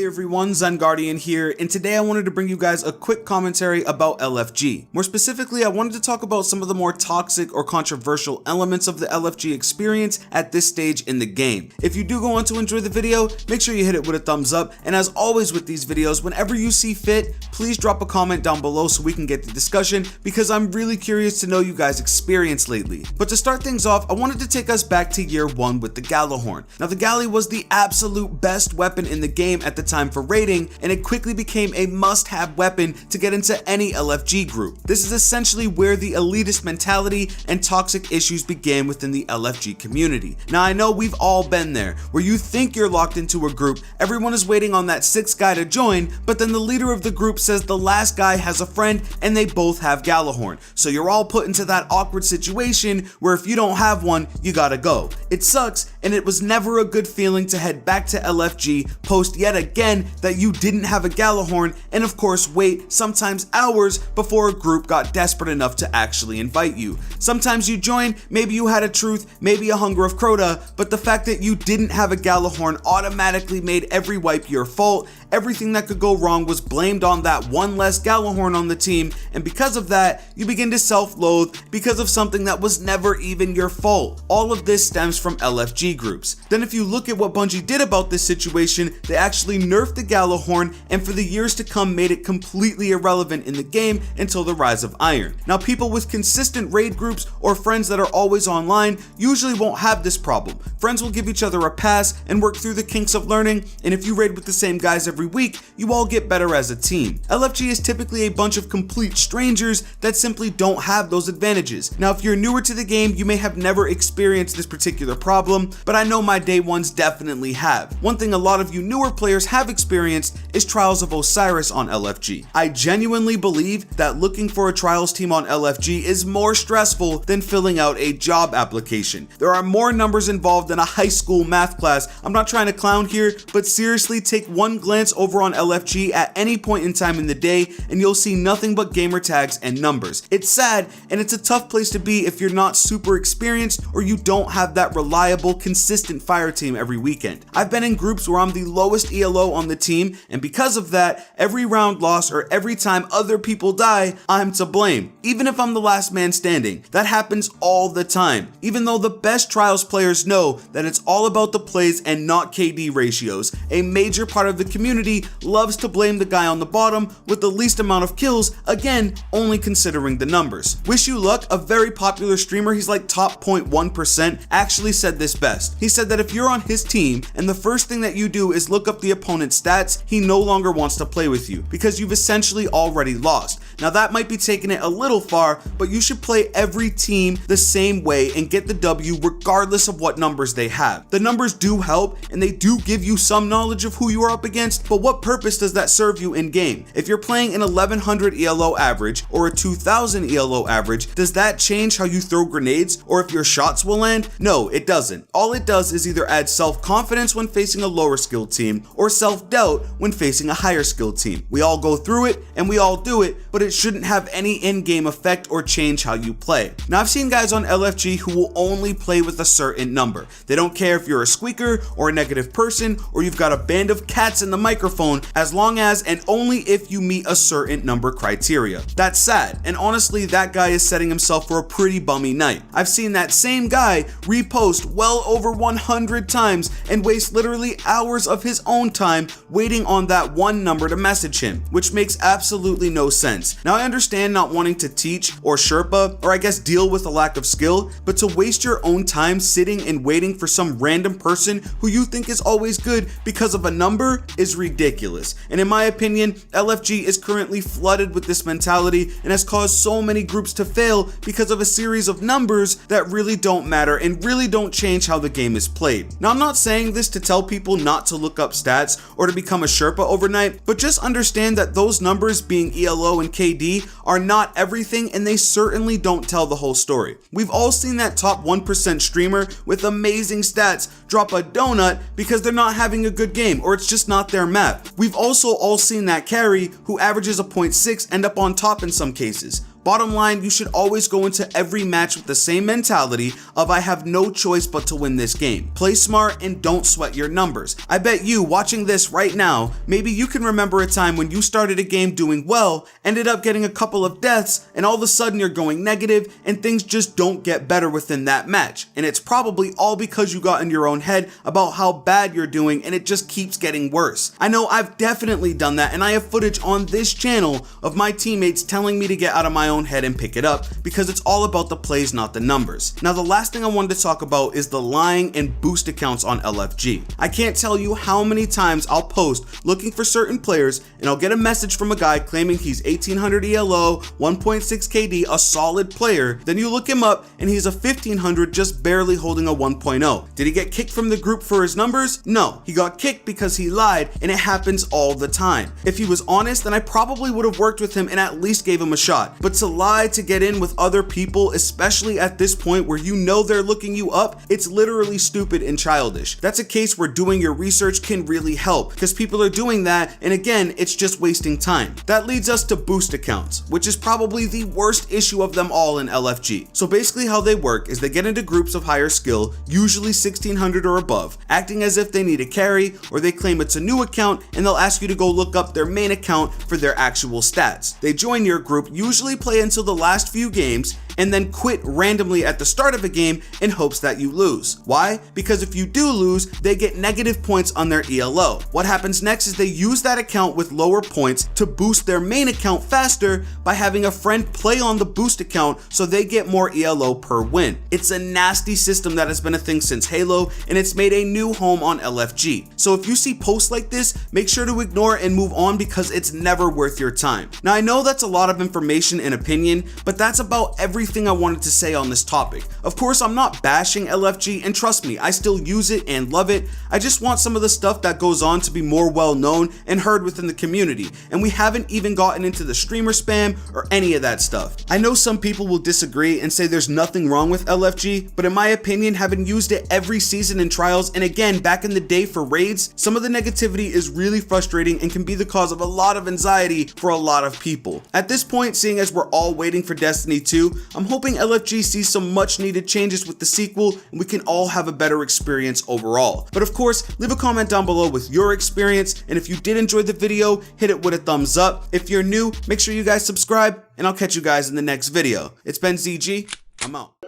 everyone, Zenguardian here, and today I wanted to bring you guys a quick commentary about LFG. More specifically, I wanted to talk about some of the more toxic or controversial elements of the LFG experience at this stage in the game. If you do go on to enjoy the video, make sure you hit it with a thumbs up, and as always with these videos, whenever you see fit, please drop a comment down below so we can get the discussion, because I'm really curious to know you guys' experience lately. But to start things off, I wanted to take us back to year 1 with the Gjallarhorn. Now the Galley was the absolute best weapon in the game at the time for raiding, and it quickly became a must-have weapon to get into any LFG group. This is essentially where the elitist mentality and toxic issues began within the LFG community. Now I know we've all been there, where you think you're locked into a group, everyone is waiting on that 6th guy to join, but then the leader of the group says the last guy has a friend and they both have Gjallarhorn. So you're all put into that awkward situation where if you don't have one, you gotta go. It sucks, and it was never a good feeling to head back to LFG, post yet again that you didn't have a Gjallarhorn, and of course wait sometimes hours before a group got desperate enough to actually invite you. Sometimes you joined, maybe you had a truth, maybe a hunger of Crota, but the fact that you didn't have a Gjallarhorn automatically made every wipe your fault. Everything that could go wrong was blamed on that one less Gjallarhorn on the team, and because of that, you begin to self-loathe because of something that was never even your fault. All of this stems from LFG groups. Then if you look at what Bungie did about this situation, they actually nerfed the Gjallarhorn, and for the years to come made it completely irrelevant in the game until the rise of Iron. Now people with consistent raid groups or friends that are always online usually won't have this problem. Friends will give each other a pass and work through the kinks of learning, and if you raid with the same guys every week, you all get better as a team. LFG is typically a bunch of complete strangers that simply don't have those advantages. Now if you're newer to the game, you may have never experienced this particular problem, but I know my day ones definitely have. One thing a lot of you newer players have experienced is Trials of Osiris on LFG. I genuinely believe that looking for a Trials team on LFG is more stressful than filling out a job application. There are more numbers involved than a high school math class. I'm not trying to clown here, but seriously take one glance over on LFG at any point in time in the day and you'll see nothing but gamer tags and numbers. It's sad, and it's a tough place to be if you're not super experienced or you don't have that reliable, consistent fire team every weekend. I've been in groups where I'm the lowest ELO on the team, and because of that, every round lost or every time other people die, I'm to blame, even if I'm the last man standing. That happens all the time, even though the best Trials players know that it's all about the plays and not KD ratios. A major part of the community loves to blame the guy on the bottom with the least amount of kills, again, only considering the numbers. Wish You Luck, a very popular streamer, he's like top 0.1%, actually said this best. He said that if you're on his team and the first thing that you do is look up the opponent's stats, he no longer wants to play with you because you've essentially already lost. Now that might be taking it a little far, but you should play every team the same way and get the W regardless of what numbers they have. The numbers do help and they do give you some knowledge of who you are up against, but what purpose does that serve you in game? If you're playing an 1100 ELO average or a 2000 ELO average, does that change how you throw grenades or if your shots will land? No, it doesn't. All it does is either add self-confidence when facing a lower skilled team or self-doubt when facing a higher skilled team. We all go through it and we all do it, but it shouldn't have any in-game effect or change how you play. Now I've seen guys on LFG who will only play with a certain number. They don't care if you're a squeaker or a negative person or you've got a band of cats in the microphone, as long as and only if you meet a certain number criteria. That's sad, and honestly that guy is setting himself for a pretty bummy night. I've seen that same guy repost well over 100 times and waste literally hours of his own time waiting on that one number to message him, which makes absolutely no sense. Now I understand not wanting to teach or Sherpa, or I guess deal with a lack of skill, but to waste your own time sitting and waiting for some random person who you think is always good because of a number is ridiculous. And in my opinion, LFG is currently flooded with this mentality and has caused so many groups to fail because of a series of numbers that really don't matter and really don't change how the game is played. Now I'm not saying this to tell people not to look up stats or to become a Sherpa overnight, but just understand that those numbers being ELO and KD are not everything, and they certainly don't tell the whole story. We've all seen that top 1% streamer with amazing stats drop a donut because they're not having a good game or it's just not their map. We've also all seen that carry who averages a 0.6 end up on top in some cases. Bottom line, you should always go into every match with the same mentality of I have no choice but to win this game. Play smart and don't sweat your numbers. I bet you watching this right now, maybe you can remember a time when you started a game doing well, ended up getting a couple of deaths, and all of a sudden you're going negative and things just don't get better within that match. And it's probably all because you got in your own head about how bad you're doing and it just keeps getting worse. I know I've definitely done that, and I have footage on this channel of my teammates telling me to get out of my own head and pick it up because it's all about the plays, not the numbers. Now, the last thing I wanted to talk about is the lying and boost accounts on LFG. I can't tell you how many times I'll post looking for certain players and I'll get a message from a guy claiming he's 1800 ELO, 1.6 KD, a solid player. Then you look him up and he's a 1500 just barely holding a 1.0. Did he get kicked from the group for his numbers? No, he got kicked because he lied, and it happens all the time. If he was honest, then I probably would have worked with him and at least gave him a shot. But to lie to get in with other people, especially at this point where you know they're looking you up, it's literally stupid and childish. That's a case where doing your research can really help, because people are doing that, and again, it's just wasting time. That leads us to boost accounts, which is probably the worst issue of them all in LFG. So basically how they work is they get into groups of higher skill, usually 1600 or above, acting as if they need a carry, or they claim it's a new account and they'll ask you to go look up their main account for their actual stats. They join your group, usually play until the last few games, and then quit randomly at the start of a game in hopes that you lose. Why? Because if you do lose, they get negative points on their ELO. What happens next is they use that account with lower points to boost their main account faster by having a friend play on the boost account so they get more ELO per win. It's a nasty system that has been a thing since Halo, and it's made a new home on LFG. So if you see posts like this, make sure to ignore it and move on because it's never worth your time. Now, I know that's a lot of information and opinion, but that's about everything I wanted to say on this topic. Of course, I'm not bashing LFG, and trust me, I still use it and love it. I just want some of the stuff that goes on to be more well known and heard within the community, and we haven't even gotten into the streamer spam or any of that stuff. I know some people will disagree and say there's nothing wrong with LFG, but in my opinion, having used it every season in trials, and again back in the day for raids, some of the negativity is really frustrating and can be the cause of a lot of anxiety for a lot of people. At this point, seeing as we're all waiting for Destiny 2, I'm hoping LFG sees some much needed changes with the sequel and we can all have a better experience overall. But of course, leave a comment down below with your experience, and if you did enjoy the video, hit it with a thumbs up. If you're new, make sure you guys subscribe, and I'll catch you guys in the next video. It's been ZG, I'm out.